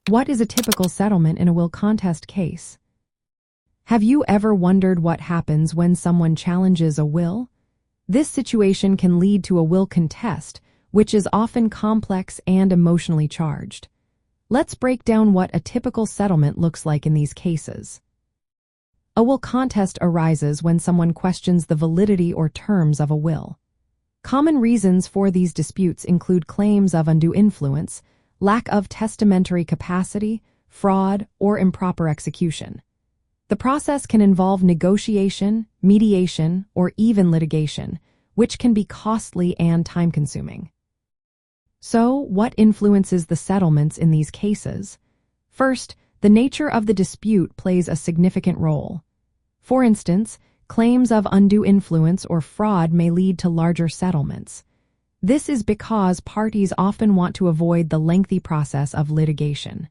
What is a typical settlement in a will contest case? Have you ever wondered what happens when someone challenges a will? This situation can lead to a will contest, which is often complex and emotionally charged. Let's break down what a typical settlement looks like in these cases. A will contest arises when someone questions the validity or terms of a will. Common reasons for these disputes include claims of undue influence, lack of testamentary capacity, fraud, or improper execution. The process can involve negotiation, mediation, or even litigation, which can be costly and time-consuming. So, what influences the settlements in these cases? First, the nature of the dispute plays a significant role. For instance, claims of undue influence or fraud may lead to larger settlements. This is because parties often want to avoid the lengthy process of litigation.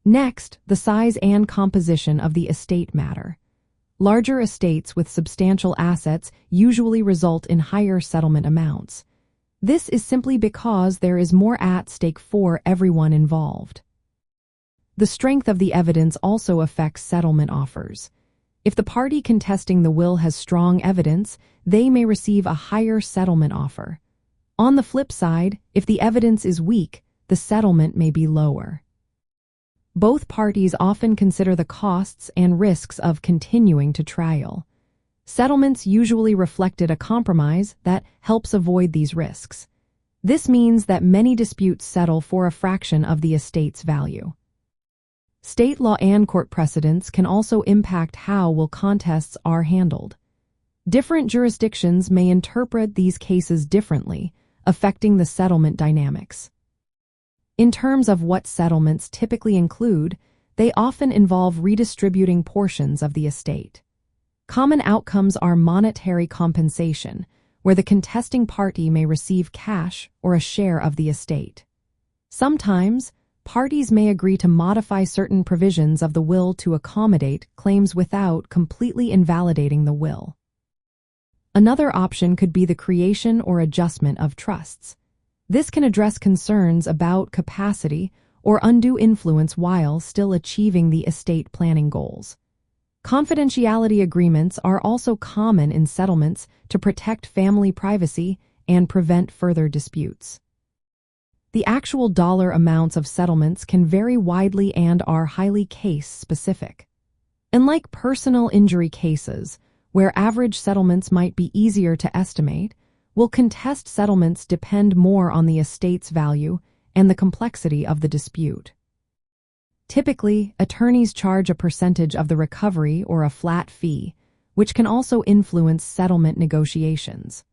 Next, the size and composition of the estate matter. Larger estates with substantial assets usually result in higher settlement amounts. This is simply because there is more at stake for everyone involved. The strength of the evidence also affects settlement offers. If the party contesting the will has strong evidence, they may receive a higher settlement offer. On the flip side, if the evidence is weak, the settlement may be lower. Both parties often consider the costs and risks of continuing to trial. Settlements usually reflected a compromise that helps avoid these risks. This means that many disputes settle for a fraction of the estate's value. State law and court precedents can also impact how will contests are handled. Different jurisdictions may interpret these cases differently, affecting the settlement dynamics. In terms of what settlements typically include, they often involve redistributing portions of the estate. Common outcomes are monetary compensation, where the contesting party may receive cash or a share of the estate. Sometimes, parties may agree to modify certain provisions of the will to accommodate claims without completely invalidating the will. Another option could be the creation or adjustment of trusts. This can address concerns about capacity or undue influence while still achieving the estate planning goals. Confidentiality agreements are also common in settlements to protect family privacy and prevent further disputes. The actual dollar amounts of settlements can vary widely and are highly case-specific. Unlike personal injury cases, where average settlements might be easier to estimate, will contest settlements depend more on the estate's value and the complexity of the dispute. Typically, attorneys charge a percentage of the recovery or a flat fee, which can also influence settlement negotiations.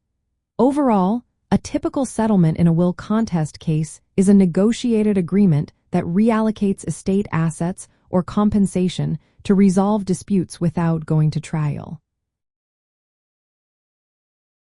Overall, a typical settlement in a will contest case is a negotiated agreement that reallocates estate assets or compensation to resolve disputes without going to trial.